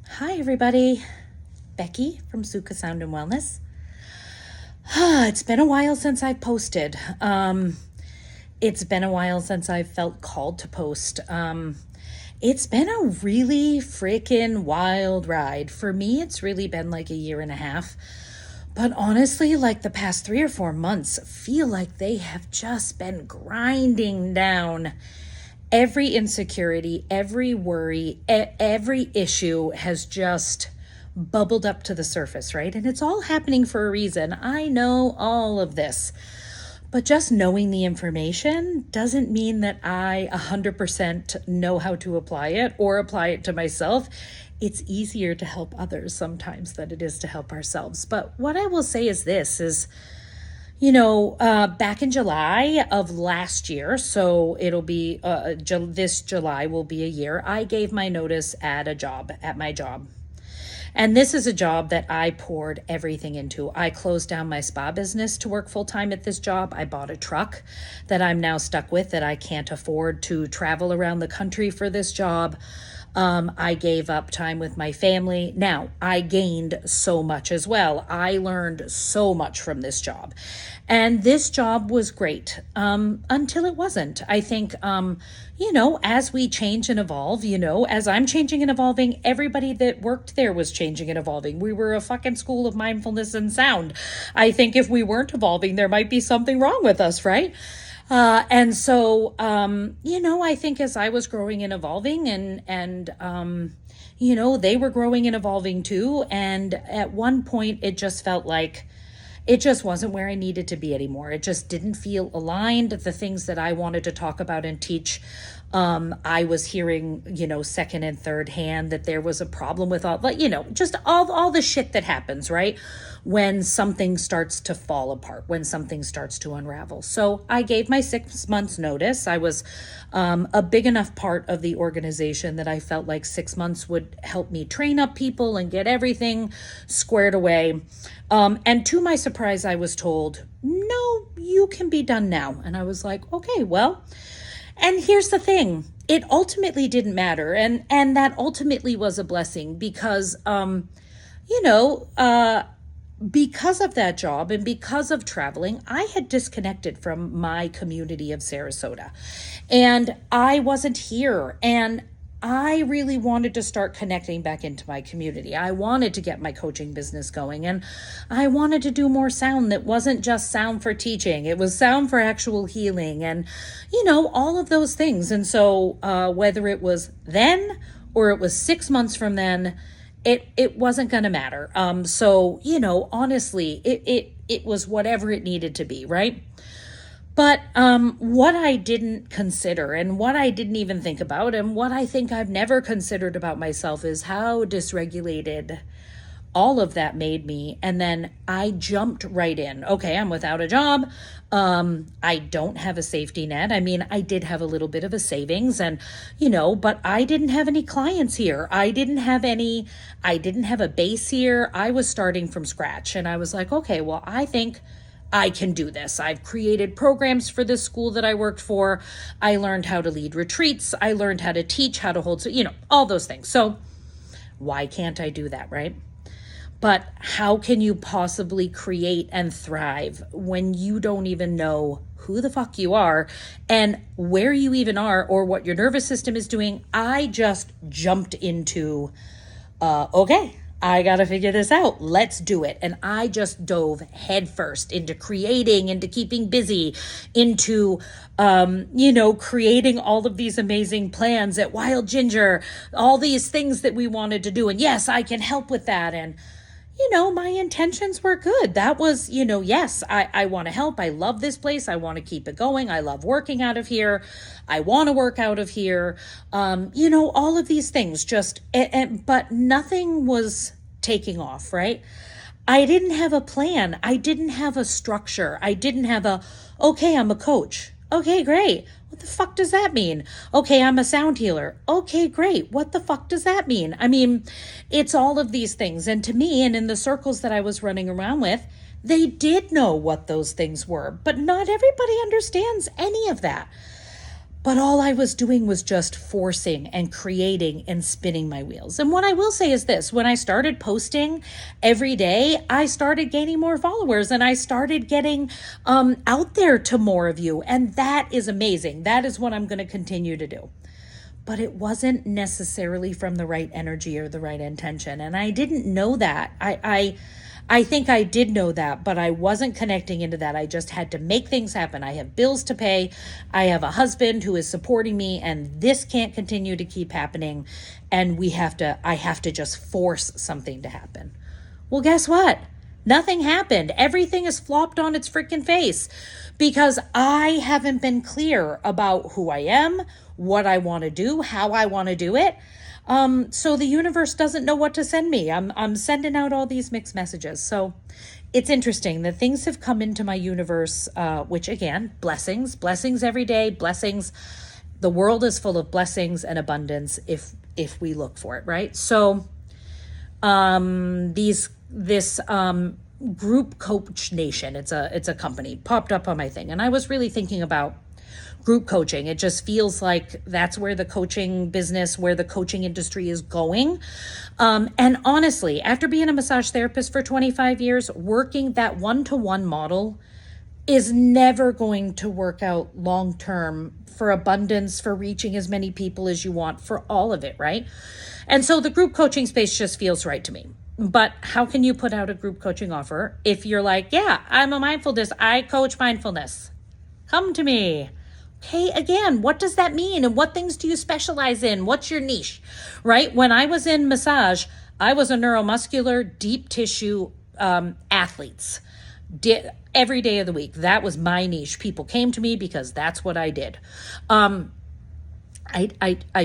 Hi, everybody. Becky from Suka Sound and Wellness. It's been a while since I've posted. It's been a while since I've felt called to post. It's been a really freaking wild ride. For me, it's really been like a year and a half. But honestly, like the past 3 or 4 months, feel like they have just been grinding down. Every insecurity, every worry, every issue has just bubbled up to the surface, right? And it's all happening for a reason. I know all of this. But just knowing the information doesn't mean that I 100% know how to apply it or apply it to myself. It's easier to help others sometimes than it is to help ourselves. But what I will say is this is, back in July of last year, so it'll be this July will be a year, I gave my notice at my job. And this is a job that I poured everything into. I closed down my spa business to work full time at this job. I bought a truck that I'm now stuck with that I can't afford to travel around the country for this job. I gave up time with my family. Now, I gained so much as well. I learned so much from this job. And this job was great until it wasn't. I think, as we change and evolve, as I'm changing and evolving, everybody that worked there was changing and evolving. We were a fucking school of mindfulness and sound. I think if we weren't evolving, there might be something wrong with us, right? I think as I was growing and evolving and they were growing and evolving too. And at one point it just felt like it just wasn't where I needed to be anymore. It just didn't feel aligned. The things that I wanted to talk about and teach, I was hearing, second and third hand that there was a problem with just all the shit that happens, right? When something starts to fall apart, when something starts to unravel. So I gave my 6 months notice. I was a big enough part of the organization that I felt like 6 months would help me train up people and get everything squared away. And to my surprise, I was told, no, you can be done now. And I was like, okay, well, and here's the thing. It ultimately didn't matter. And that ultimately was a blessing because, because of that job and because of traveling, I had disconnected from my community of Sarasota and I wasn't here. And I really wanted to start connecting back into my community. I wanted to get my coaching business going and I wanted to do more sound that wasn't just sound for teaching. It was sound for actual healing and, all of those things. And so whether it was then or it was 6 months from then, it wasn't going to matter. Honestly, it was whatever it needed to be, right? But what I didn't consider and what I didn't even think about and what I think I've never considered about myself is how dysregulated all of that made me. And then I jumped right in. Okay, I'm without a job. I don't have a safety net. I mean, I did have a little bit of a savings and, but I didn't have any clients here. I didn't have a base here. I was starting from scratch and I was like, okay, well, I think I can do this. I've created programs for this school that I worked for. I learned how to lead retreats. I learned how to teach, how to hold, all those things. So why can't I do that, right? But how can you possibly create and thrive when you don't even know who the fuck you are and where you even are or what your nervous system is doing? I just jumped into, okay, I got to figure this out. Let's do it. And I just dove headfirst into creating, into keeping busy, into, creating all of these amazing plans at Wild Ginger, all these things that we wanted to do. And yes, I can help with that. And, my intentions were good. That was, yes, I want to help. I love this place. I want to keep it going. I love working out of here. I want to work out of here. All of these things but nothing was taking off, right? I didn't have a plan. I didn't have a structure. I didn't have okay, I'm a coach. Okay, great. What the fuck does that mean? Okay, I'm a sound healer. Okay, great. What the fuck does that mean? I mean, it's all of these things. And to me, and in the circles that I was running around with, they did know what those things were, but not everybody understands any of that. But all I was doing was just forcing and creating and spinning my wheels. And what I will say is this: when I started posting every day, I started gaining more followers and I started getting out there to more of you. And that is amazing. That is what I'm going to continue to do. But it wasn't necessarily from the right energy or the right intention. And I didn't know that. I think I did know that, but I wasn't connecting into that. I just had to make things happen. I have bills to pay. I have a husband who is supporting me, and this can't continue to keep happening. And I have to just force something to happen. Well, guess what? Nothing happened. Everything is flopped on its freaking face because I haven't been clear about who I am, what I want to do, how I want to do it. So the universe doesn't know what to send me. I'm sending out all these mixed messages. So it's interesting that things have come into my universe, which again, blessings every day, blessings. The world is full of blessings and abundance if we look for it, right? So this Group Coach Nation, it's a company, popped up on my thing, and I was really thinking about group coaching. It just feels like that's where the coaching business, where the coaching industry is going. And honestly, after being a massage therapist for 25 years, working that one-to-one model is never going to work out long-term for abundance, for reaching as many people as you want, for all of it, right? And so the group coaching space just feels right to me. But how can you put out a group coaching offer if you're like, yeah, I'm a mindfulness, I coach mindfulness, come to me. Okay, again, what does that mean? And what things do you specialize in? What's your niche, right? When I was in massage, I was a neuromuscular, deep tissue athletes. Every day of the week, that was my niche. People came to me because that's what I did. I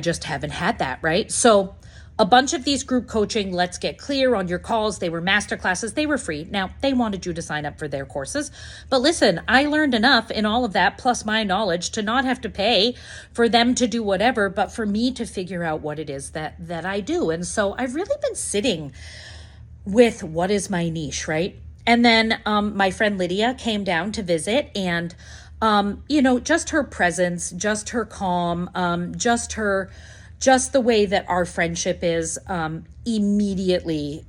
just haven't had that, right? So a bunch of these group coaching, let's get clear on your calls. They were master classes. They were free. Now, they wanted you to sign up for their courses. But listen, I learned enough in all of that, plus my knowledge, to not have to pay for them to do whatever, but for me to figure out what it is that I do. And so I've really been sitting with what is my niche, right? And then my friend Lydia came down to visit, and just her presence, just her calm, just the way that our friendship is, immediately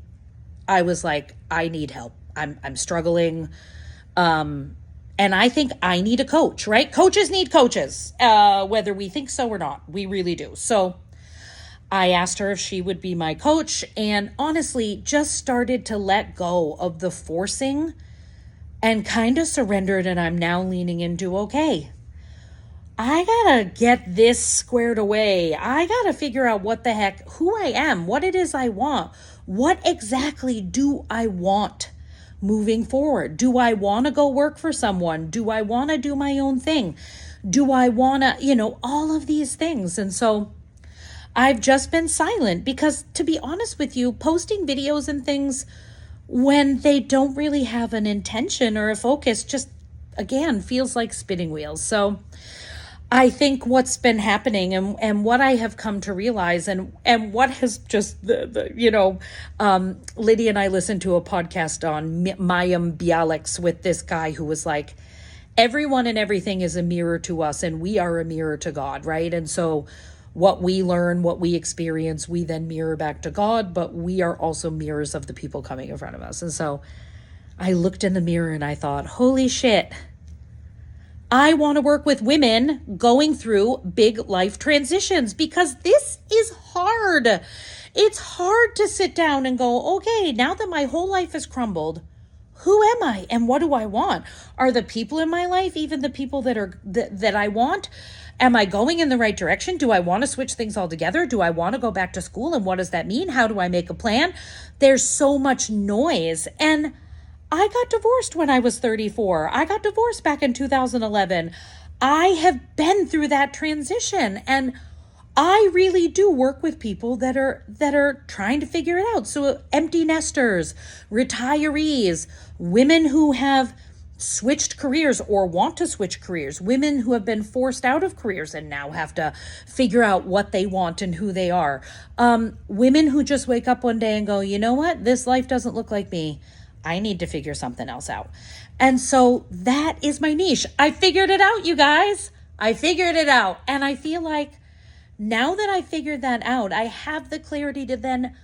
I was like, I need help. I'm struggling. And I think I need a coach, right? Coaches need coaches, whether we think so or not. We really do. So I asked her if she would be my coach, and honestly just started to let go of the forcing and kind of surrendered. And I'm now leaning into, okay, I gotta get this squared away. I gotta figure out what the heck, who I am, what it is I want. What exactly do I want moving forward? Do I want to go work for someone? Do I want to do my own thing? Do I want to, all of these things? And so I've just been silent because, to be honest with you, posting videos and things when they don't really have an intention or a focus just, again, feels like spinning wheels. So I think what's been happening and what I have come to realize and what has just Lydia and I listened to a podcast on Mayim Bialik with this guy who was like, everyone and everything is a mirror to us and we are a mirror to God, right? And so what we learn, what we experience, we then mirror back to God, but we are also mirrors of the people coming in front of us. And so I looked in the mirror and I thought, holy shit, I want to work with women going through big life transitions because this is hard. It's hard to sit down and go, okay, now that my whole life has crumbled, who am I and what do I want? Are the people in my life even the people that I want? Am I going in the right direction? Do I want to switch things altogether? Do I want to go back to school? And what does that mean? How do I make a plan? There's so much noise. And I got divorced when I was 34. I got divorced back in 2011. I have been through that transition, and I really do work with people that are trying to figure it out. So empty nesters, retirees, women who have switched careers or want to switch careers, women who have been forced out of careers and now have to figure out what they want and who they are. Women who just wake up one day and go, you know what? This life doesn't look like me. I need to figure something else out. And so that is my niche. I figured it out, you guys. I figured it out. And I feel like now that I figured that out, I have the clarity to then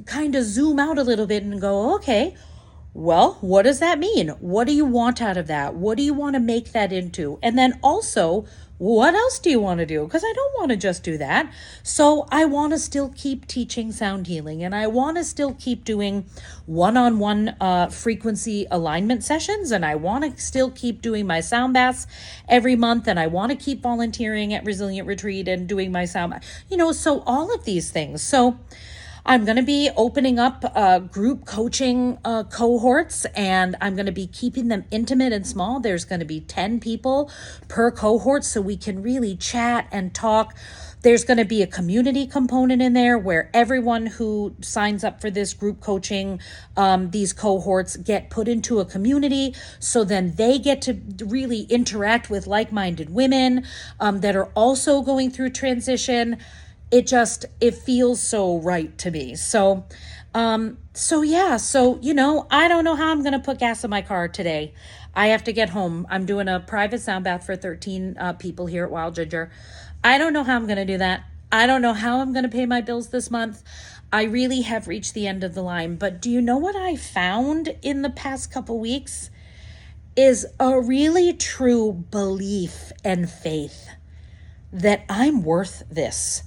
kind of zoom out a little bit and go, okay, well, what does that mean? What do you want out of that? What do you want to make that into? And then also, what else do you want to do? Because I don't want to just do that. So I want to still keep teaching sound healing, and I want to still keep doing one-on-one frequency alignment sessions, and I want to still keep doing my sound baths every month, and I want to keep volunteering at Resilient Retreat and doing my sound, so all of these things. So I'm going to be opening up group coaching cohorts, and I'm going to be keeping them intimate and small. There's going to be 10 people per cohort so we can really chat and talk. There's going to be a community component in there where everyone who signs up for this group coaching, these cohorts, get put into a community. So then they get to really interact with like-minded women that are also going through transition. It feels so right to me. So I don't know how I'm going to put gas in my car today. I have to get home. I'm doing a private sound bath for 13 people here at Wild Ginger. I don't know how I'm going to do that. I don't know how I'm going to pay my bills this month. I really have reached the end of the line. But do you know what I found in the past couple weeks? Is a really true belief and faith that I'm worth this,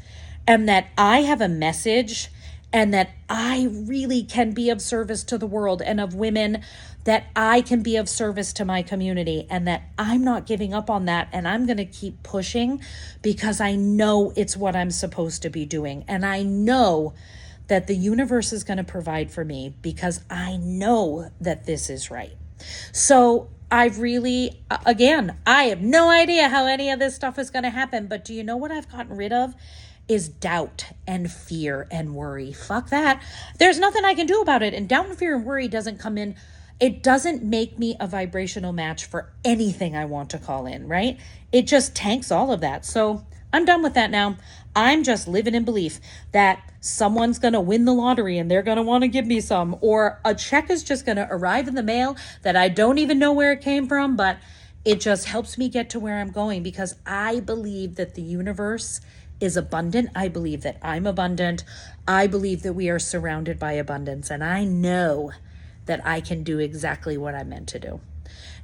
and that I have a message, and that I really can be of service to the world and of women, that I can be of service to my community, and that I'm not giving up on that. And I'm going to keep pushing because I know it's what I'm supposed to be doing. And I know that the universe is going to provide for me because I know that this is right. So I've really, again, I have no idea how any of this stuff is going to happen. But do you know what I've gotten rid of? Is doubt and fear and worry. Fuck that. There's nothing I can do about it. And doubt and fear and worry doesn't come in. It doesn't make me a vibrational match for anything I want to call in, right? It just tanks all of that. So I'm done with that now. I'm just living in belief that someone's going to win the lottery and they're going to want to give me some, or a check is just going to arrive in the mail that I don't even know where it came from, but it just helps me get to where I'm going because I believe that the universe is abundant. I believe that I'm abundant. I believe that we are surrounded by abundance, and I know that I can do exactly what I'm meant to do.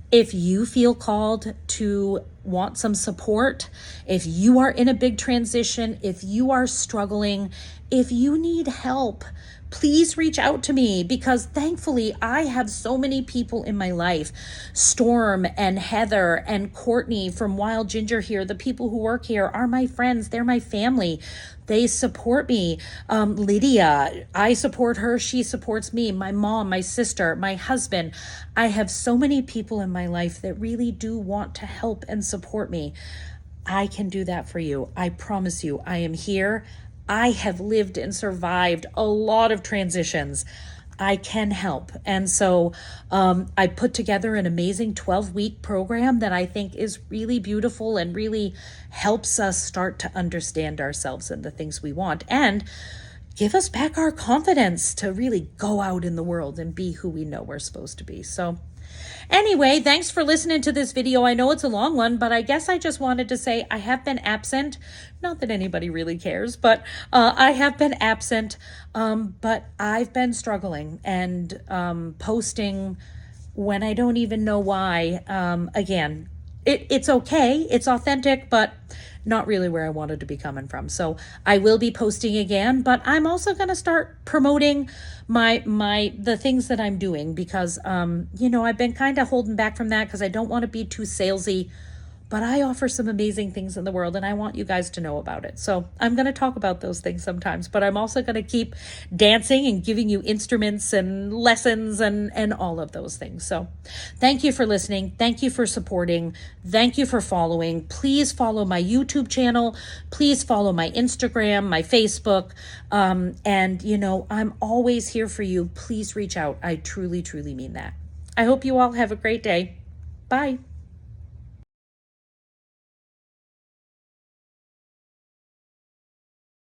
If you feel called to want some support, if you are in a big transition, if you are struggling, if you need help, please reach out to me, because thankfully I have so many people in my life. Storm and Heather and Courtney from Wild Ginger here, the people who work here are my friends. They're my family. They support me. Lydia, I support her. She supports me. My mom, my sister, my husband. I have so many people in my life that really do want to help and support me. I can do that for you. I promise you, I am here. I have lived and survived a lot of transitions. I can help. And so I put together an amazing 12-week program that I think is really beautiful and really helps us start to understand ourselves and the things we want, and give us back our confidence to really go out in the world and be who we know we're supposed to be. So anyway, thanks for listening to this video. I know it's a long one, but I guess I just wanted to say I have been absent. Not that anybody really cares, but I have been absent. But I've been struggling and posting when I don't even know why. Again, it's okay. It's authentic, but not really where I wanted to be coming from. So I will be posting again, but I'm also going to start promoting the things that I'm doing, because I've been kind of holding back from that because I don't want to be too salesy, but I offer some amazing things in the world and I want you guys to know about it. So I'm going to talk about those things sometimes, but I'm also going to keep dancing and giving you instruments and lessons and all of those things. So thank you for listening. Thank you for supporting. Thank you for following. Please follow my YouTube channel. Please follow my Instagram, my Facebook. I'm always here for you. Please reach out. I truly, truly mean that. I hope you all have a great day. Bye.